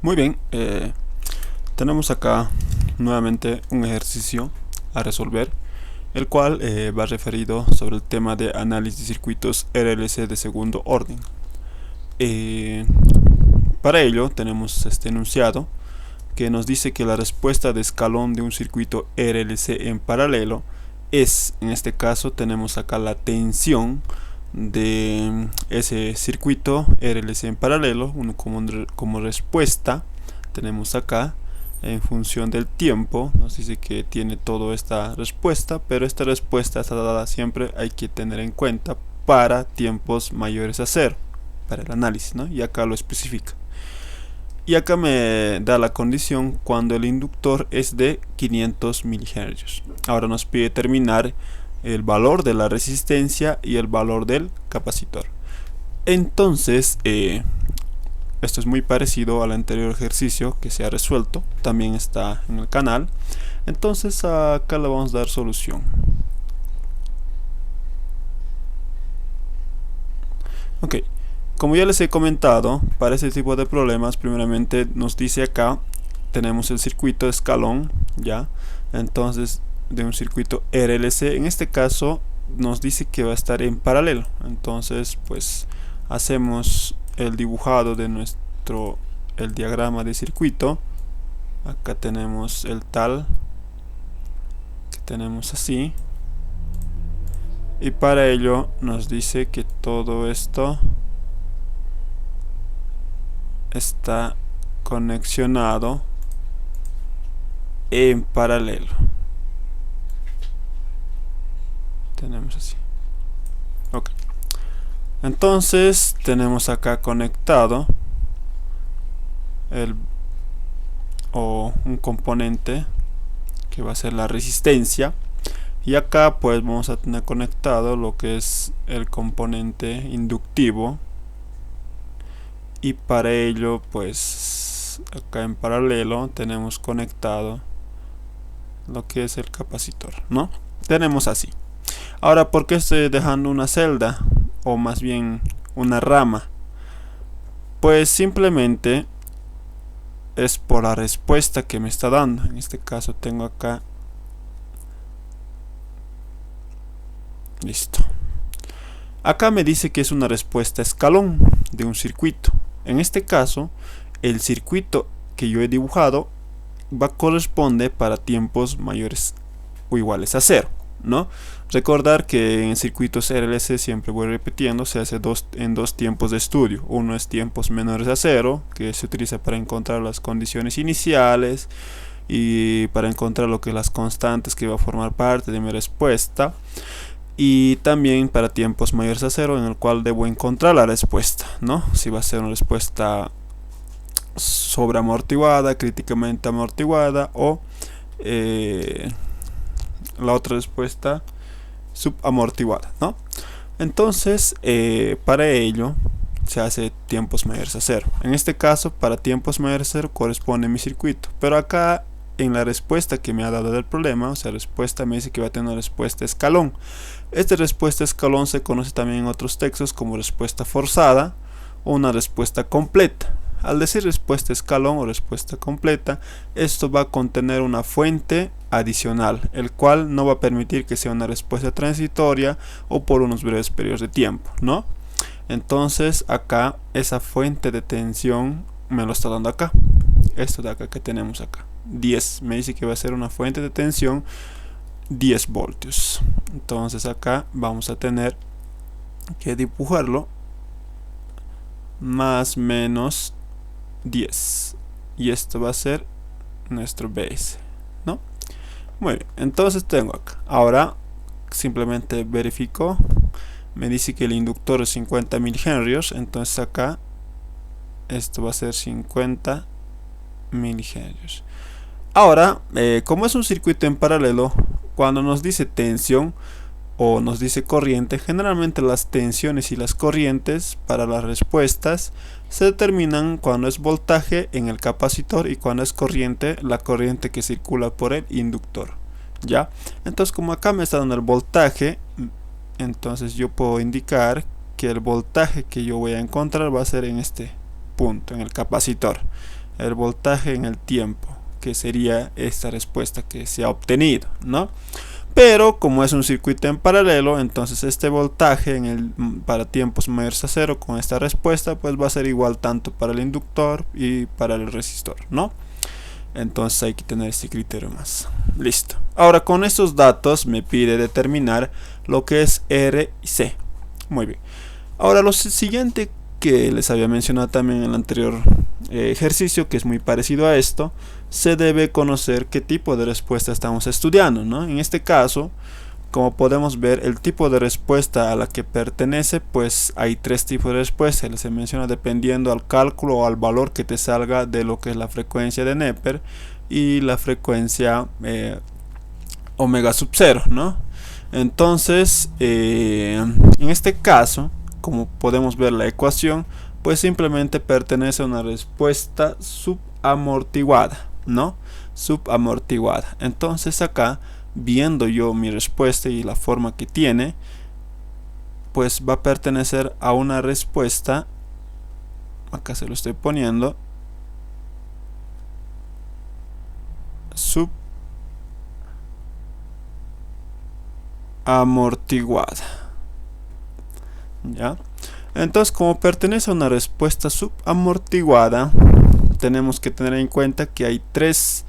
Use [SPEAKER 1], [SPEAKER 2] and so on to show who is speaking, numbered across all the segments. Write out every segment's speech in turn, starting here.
[SPEAKER 1] Muy bien, tenemos acá nuevamente un ejercicio a resolver, el cual va referido sobre el tema de análisis de circuitos RLC de segundo orden. Eh, para ello tenemos este enunciado que nos dice que la respuesta de escalón de un circuito RLC en paralelo es, en este caso tenemos acá la tensión de ese circuito RLC en paralelo, como respuesta tenemos acá en función del tiempo, nos dice que tiene toda esta respuesta, pero esta respuesta está dada siempre, hay que tener en cuenta para tiempos mayores a 0 para el análisis, ¿no? Y acá lo especifica. Y acá me da la condición cuando el inductor es de 500 mHz. Ahora nos pide determinar el valor de la resistencia y el valor del capacitor. Entonces, esto es muy parecido al anterior ejercicio que se ha resuelto, también está en el canal. Entonces acá le vamos a dar solución. Ok, como ya les he comentado, para este tipo de problemas, primeramente nos dice acá, tenemos el circuito de escalón, ya, entonces de un circuito RLC, en este caso nos dice que va a estar en paralelo, entonces pues hacemos el dibujado de el diagrama de circuito. Acá tenemos el tal que tenemos así, y para ello nos dice que todo esto está conexionado en paralelo. Tenemos así. Ok. Entonces tenemos acá conectado un componente que va a ser la resistencia, y acá pues vamos a tener conectado lo que es el componente inductivo, y para ello pues acá en paralelo tenemos conectado lo que es el capacitor, ¿no? Tenemos así. Ahora, ¿por qué estoy dejando una celda o más bien una rama? Pues simplemente es por la respuesta que me está dando. En este caso tengo acá, listo. Acá me dice que es una respuesta escalón de un circuito. En este caso, el circuito que yo he dibujado corresponde para tiempos mayores o iguales a 0, ¿no? Recordar que en circuitos RLC, siempre voy repitiendo, se hace en dos tiempos de estudio. Uno es tiempos menores a 0, que se utiliza para encontrar las condiciones iniciales y para encontrar lo que es las constantes que va a formar parte de mi respuesta. Y también para tiempos mayores a 0, en el cual debo encontrar la respuesta, ¿no? Si va a ser una respuesta sobreamortiguada, críticamente amortiguada, o la otra respuesta subamortiguada, ¿no? Entonces para ello se hace tiempos mayores a 0. En este caso, para tiempos mayores a 0 corresponde mi circuito, pero acá en la respuesta que me ha dado del problema, o sea, respuesta me dice que va a tener una respuesta escalón. Esta respuesta escalón se conoce también en otros textos como respuesta forzada o una respuesta completa. Al decir respuesta escalón o respuesta completa, esto va a contener una fuente adicional, el cual no va a permitir que sea una respuesta transitoria o por unos breves periodos de tiempo, ¿no? Entonces acá esa fuente de tensión me lo está dando acá. Esto de acá que tenemos acá, 10, me dice que va a ser una fuente de tensión 10 voltios. Entonces acá vamos a tener que dibujarlo más menos 10, y esto va a ser nuestro base, ¿no? Muy bien, entonces tengo acá, ahora simplemente verifico, me dice que el inductor es 50 mH, entonces acá esto va a ser 50 mH. Ahora, como es un circuito en paralelo, cuando nos dice tensión o nos dice corriente, generalmente las tensiones y las corrientes para las respuestas se determinan cuando es voltaje en el capacitor y cuando es corriente, la corriente que circula por el inductor, ¿ya? Entonces, como acá me está dando el voltaje, entonces yo puedo indicar que el voltaje que yo voy a encontrar va a ser en este punto, en el capacitor. el voltaje en el tiempo, que sería esta respuesta que se ha obtenido, ¿no? Pero como es un circuito en paralelo, entonces este voltaje para tiempos mayores a 0 con esta respuesta pues va a ser igual tanto para el inductor y para el resistor, ¿no? Entonces hay que tener este criterio más. Listo. Ahora con estos datos me pide determinar lo que es R y C. Muy bien. Ahora lo siguiente que les había mencionado también en el anterior ejercicio, que es muy parecido a esto, se debe conocer qué tipo de respuesta estamos estudiando, ¿no? En este caso, como podemos ver, el tipo de respuesta a la que pertenece, pues hay tres tipos de respuesta. Les menciona dependiendo al cálculo o al valor que te salga de lo que es la frecuencia de Neper y la frecuencia omega sub 0, ¿no? Entonces, en este caso, como podemos ver la ecuación, pues simplemente pertenece a una respuesta subamortiguada, ¿no? Subamortiguada. Entonces acá, viendo yo mi respuesta y la forma que tiene, pues va a pertenecer a una respuesta, acá se lo estoy poniendo, subamortiguada. ¿Ya? Entonces, como pertenece a una respuesta subamortiguada, tenemos que tener en cuenta que hay tres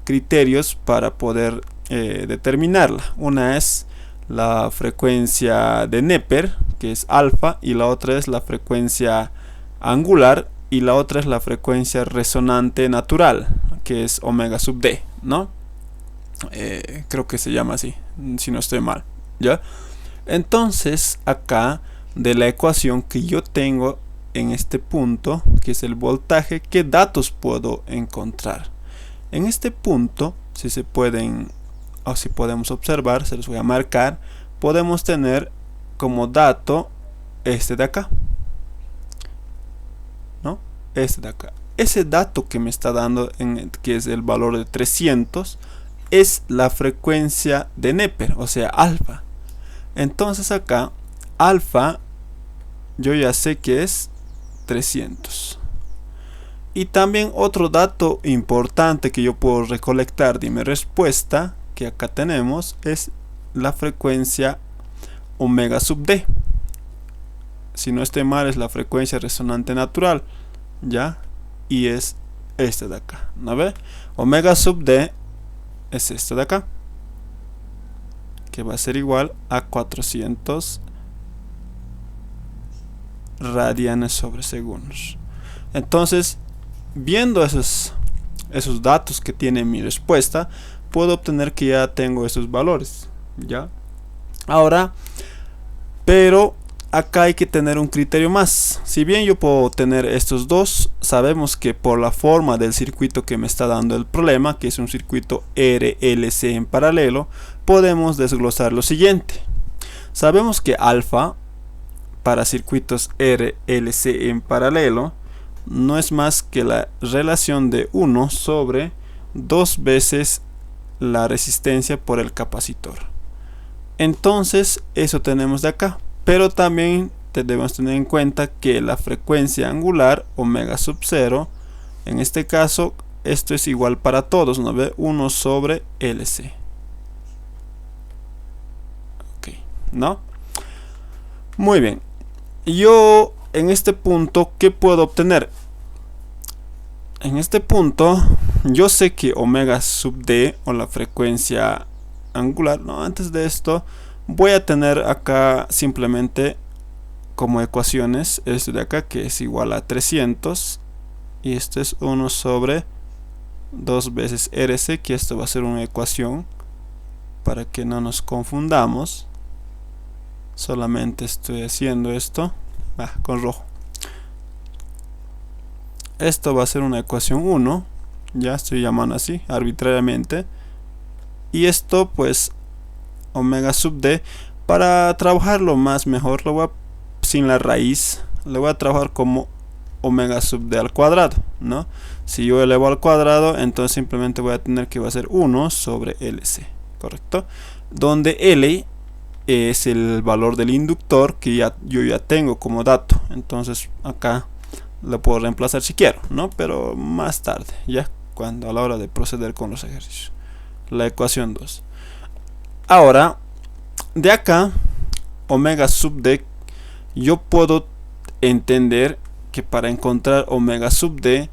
[SPEAKER 1] criterios para poder determinarla. Una es la frecuencia de Neper, que es alfa, y la otra es la frecuencia angular, y la otra es la frecuencia resonante natural, que es omega sub d, ¿no? Creo que se llama así, si no estoy mal, ¿ya? Entonces, acá de la ecuación que yo tengo en este punto, que es el voltaje, ¿qué datos puedo encontrar? En este punto, si se pueden o si podemos observar, se los voy a marcar, podemos tener como dato este de acá, ¿no? Este de acá. Ese dato que me está dando, que es el valor de 300, es la frecuencia de Neper, o sea, alfa. Entonces acá, alfa, yo ya sé que es 300. Y también otro dato importante que yo puedo recolectar de mi respuesta, que acá tenemos, es la frecuencia omega sub d. Si no estoy mal, es la frecuencia resonante natural, ¿ya? Y es este de acá, ¿no ve? Omega sub d es este de acá, que va a ser igual a 400 radianes sobre segundos. Entonces, viendo esos datos que tiene mi respuesta, puedo obtener que ya tengo esos valores, ¿ya? Ahora, pero acá hay que tener un criterio más. Si bien yo puedo tener estos dos, sabemos que por la forma del circuito que me está dando el problema, que es un circuito RLC en paralelo, podemos desglosar lo siguiente. Sabemos que alfa para circuitos RLC en paralelo no es más que la relación de 1 sobre 2 veces la resistencia por el capacitor. Entonces eso tenemos de acá, pero también debemos tener en cuenta que la frecuencia angular omega sub 0, en este caso esto es igual para todos, ¿no ve? 1 sobre LC. Ok, ¿no? Muy bien. Yo en este punto, ¿qué puedo obtener? En este punto, yo sé que omega sub d, o la frecuencia angular, no, antes de esto, voy a tener acá simplemente como ecuaciones, este de acá que es igual a 300, y este es 1 sobre 2 veces RC, que esto va a ser una ecuación para que no nos confundamos. Solamente estoy haciendo esto con rojo. Esto va a ser una ecuación 1, ya estoy llamando así arbitrariamente, y esto pues omega sub d, para trabajarlo más mejor lo voy a, sin la raíz, le voy a trabajar como omega sub d al cuadrado, ¿no? Si yo elevo al cuadrado, entonces simplemente voy a tener que va a ser 1 sobre LC, ¿correcto? Donde L es el valor del inductor que yo ya tengo como dato. Entonces acá lo puedo reemplazar si quiero, ¿no? Pero más tarde, ya cuando a la hora de proceder con los ejercicios. La ecuación 2. Ahora, de acá, omega sub d, yo puedo entender que para encontrar omega sub d,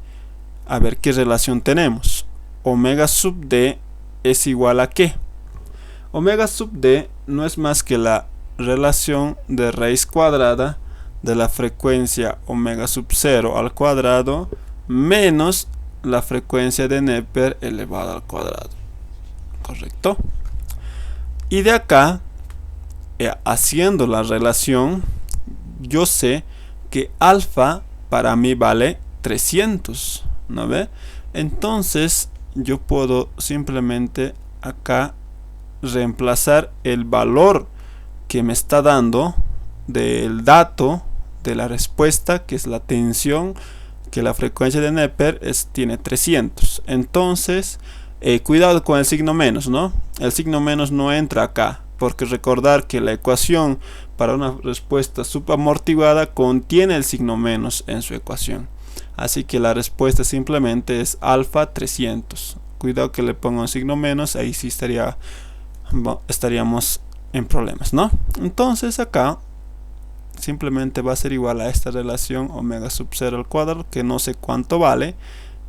[SPEAKER 1] a ver qué relación tenemos. Omega sub d es igual a ¿qué? Omega sub d no es más que la relación de raíz cuadrada de la frecuencia omega sub 0 al cuadrado menos la frecuencia de Neper elevada al cuadrado. ¿Correcto? Y de acá, haciendo la relación, yo sé que alfa para mí vale 300, ¿no ve? Entonces yo puedo simplemente acá reemplazar el valor que me está dando del dato de la respuesta, que es la tensión, que la frecuencia de Neper tiene 300. Entonces cuidado con el signo menos, ¿no? El signo menos no entra acá, porque recordar que la ecuación para una respuesta subamortiguada contiene el signo menos en su ecuación. Así que la respuesta simplemente es alfa 300. Cuidado que le pongo un signo menos, ahí sí estaríamos en problemas, ¿no? Entonces acá simplemente va a ser igual a esta relación omega sub 0 al cuadrado, que no sé cuánto vale,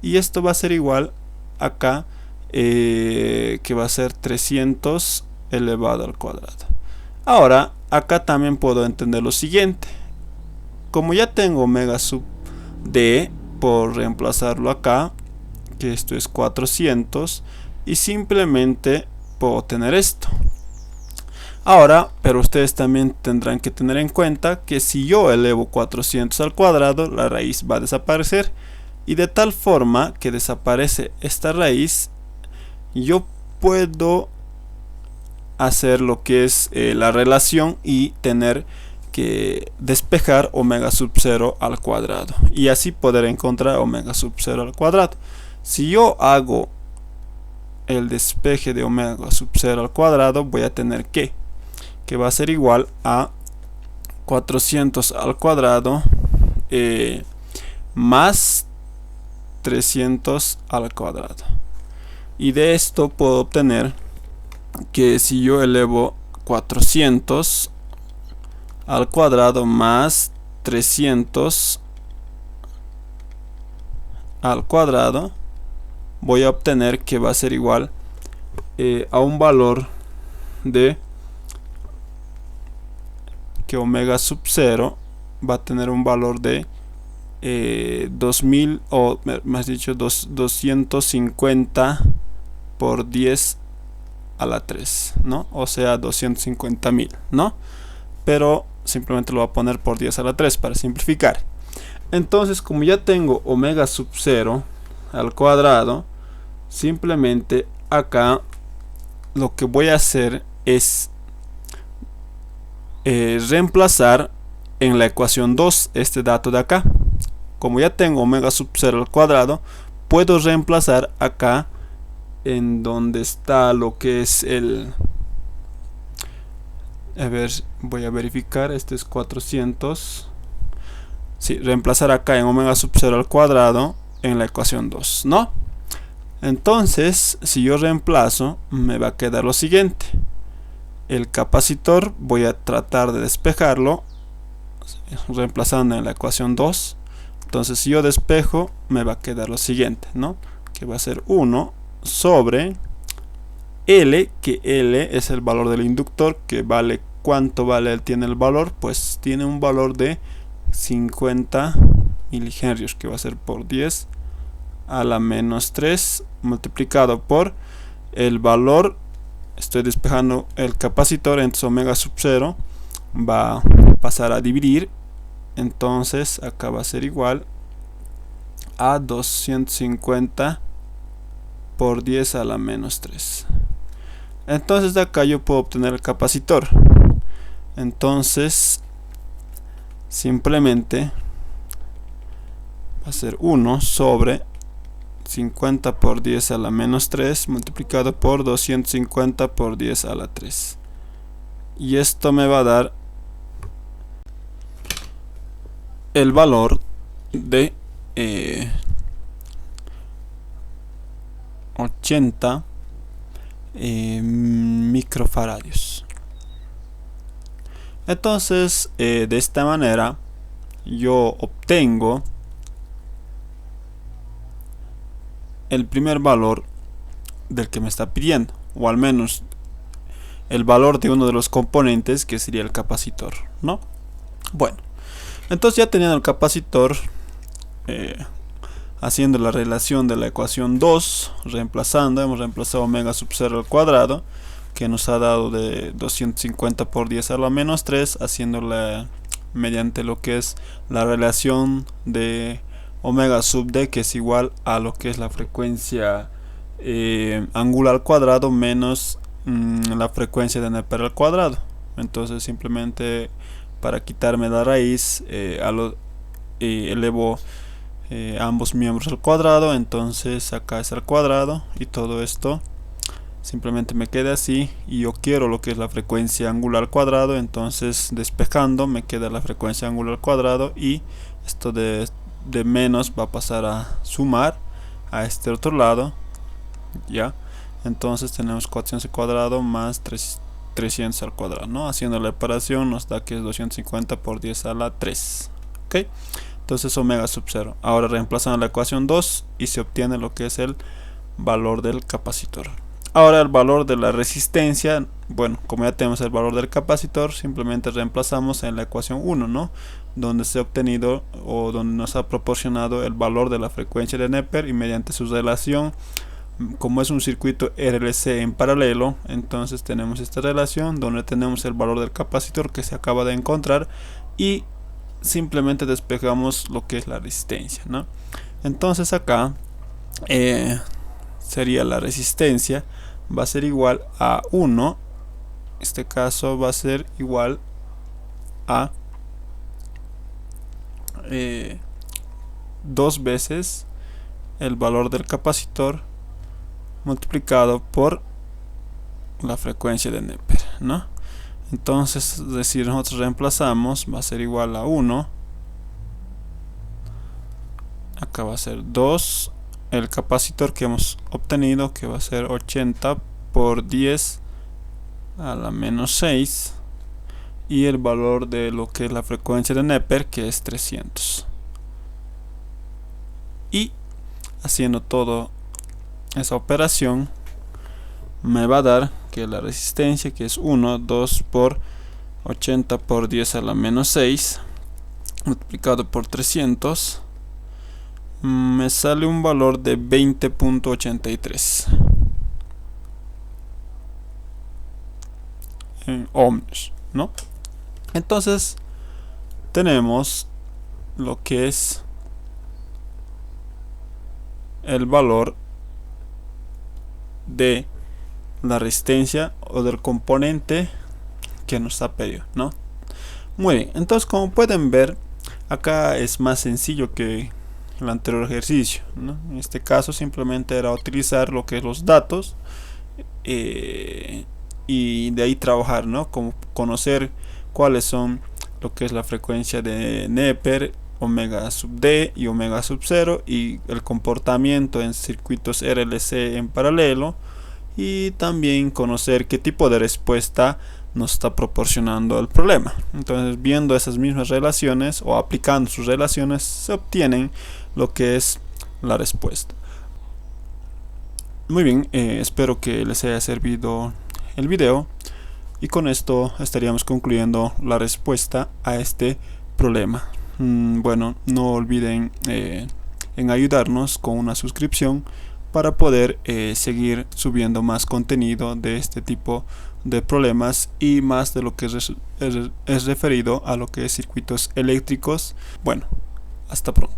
[SPEAKER 1] y esto va a ser igual acá, que va a ser 300 elevado al cuadrado. Ahora acá también puedo entender lo siguiente: como ya tengo omega sub d, por reemplazarlo acá, que esto es 400, y simplemente puedo tener esto. Ahora, pero ustedes también tendrán que tener en cuenta que si yo elevo 400 al cuadrado, la raíz va a desaparecer, y de tal forma que desaparece esta raíz, yo puedo hacer lo que es la relación y tener que despejar omega sub 0 al cuadrado, y así poder encontrar omega sub 0 al cuadrado. Si yo hago el despeje de omega sub 0 al cuadrado, voy a tener que va a ser igual a 400 al cuadrado más 300 al cuadrado. Y de esto puedo obtener que si yo elevo 400 al cuadrado más 300 al cuadrado, voy a obtener que va a ser igual a un valor de que omega sub 0 va a tener un valor de 2000, o más dicho 250 por 10 a la 3, ¿no? O sea 250.000, ¿no? Pero simplemente lo voy a poner por 10 a la 3 para simplificar. Entonces, como ya tengo omega sub 0 al cuadrado, simplemente acá lo que voy a hacer es reemplazar en la ecuación 2 este dato de acá. Como ya tengo omega sub 0 al cuadrado, puedo reemplazar acá en donde está lo que es el... A ver, voy a verificar, este es 400. Sí, reemplazar acá en omega sub 0 al cuadrado en la ecuación 2, ¿no? Entonces, si yo reemplazo, me va a quedar lo siguiente: el capacitor voy a tratar de despejarlo reemplazando en la ecuación 2. Entonces, si yo despejo, me va a quedar lo siguiente, ¿no? Que va a ser 1 sobre L, que L es el valor del inductor, que vale, ¿cuánto vale? Él tiene el valor, pues tiene un valor de 50 milihenrios, que va a ser por 10 a la menos 3 multiplicado por el valor. Estoy despejando el capacitor, entonces omega sub 0 va a pasar a dividir, entonces acá va a ser igual a 250 por 10 a la menos 3. Entonces de acá yo puedo obtener el capacitor. Entonces simplemente va a ser 1 sobre 50 por 10 a la menos 3 multiplicado por 250 por 10 a la 3. Y esto me va a dar el valor de 80 microfaradios. Entonces de esta manera yo obtengo el primer valor del que me está pidiendo, o al menos el valor de uno de los componentes, que sería el capacitor, ¿no? Bueno, entonces ya teniendo el capacitor, haciendo la relación de la ecuación 2, hemos reemplazado omega sub 0 al cuadrado, que nos ha dado de 250 por 10 a la menos 3, haciéndola mediante lo que es la relación de omega sub d, que es igual a lo que es la frecuencia angular al cuadrado menos la frecuencia de Neper al cuadrado. Entonces simplemente para quitarme la raíz elevo ambos miembros al cuadrado, entonces acá es al cuadrado y todo esto simplemente me queda así, y yo quiero lo que es la frecuencia angular al cuadrado, entonces despejando me queda la frecuencia angular al cuadrado, y esto de menos va a pasar a sumar a este otro lado, ya. Entonces tenemos 400 al cuadrado más 300 al cuadrado, ¿no? Haciendo la operación nos da que es 250 por 10 a la 3, ¿ok? Entonces omega sub 0. Ahora reemplazando la ecuación 2 y se obtiene lo que es el valor del capacitor. Ahora el valor de la resistencia, bueno, como ya tenemos el valor del capacitor, simplemente reemplazamos en la ecuación 1, ¿no? Donde se ha obtenido, o donde nos ha proporcionado el valor de la frecuencia de Neper, y mediante su relación, como es un circuito RLC en paralelo, entonces tenemos esta relación donde tenemos el valor del capacitor que se acaba de encontrar, y simplemente despejamos lo que es la resistencia, ¿no? Entonces acá sería la resistencia, va a ser igual a 1, en este caso va a ser igual a 2 veces el valor del capacitor multiplicado por la frecuencia de Neper, ¿no? Entonces, es decir, nosotros reemplazamos, va a ser igual a 1, acá va a ser 2, el capacitor que hemos obtenido, que va a ser 80 por 10 a la menos 6, y el valor de lo que es la frecuencia de Neper, que es 300. Y haciendo toda esa operación me va a dar que la resistencia, que es 1, 2 por 80 por 10 a la menos 6 multiplicado por 300, me sale un valor de 20.83 ohms, ¿no? Entonces tenemos lo que es el valor de la resistencia o del componente que nos ha pedido, ¿no? Muy bien, entonces como pueden ver, acá es más sencillo que el anterior ejercicio, ¿no? En este caso simplemente era utilizar lo que es los datos y de ahí trabajar, ¿no? Como conocer cuáles son lo que es la frecuencia de Neper, omega sub d y omega sub 0, y el comportamiento en circuitos RLC en paralelo, y también conocer qué tipo de respuesta nos está proporcionando el problema. Entonces, viendo esas mismas relaciones o aplicando sus relaciones, se obtienen lo que es la respuesta. Muy bien, espero que les haya servido el video, y con esto estaríamos concluyendo la respuesta a este problema. Bueno, no olviden en ayudarnos con una suscripción para poder seguir subiendo más contenido de este tipo de problemas, y más de lo que es referido a lo que es circuitos eléctricos. Bueno, hasta pronto.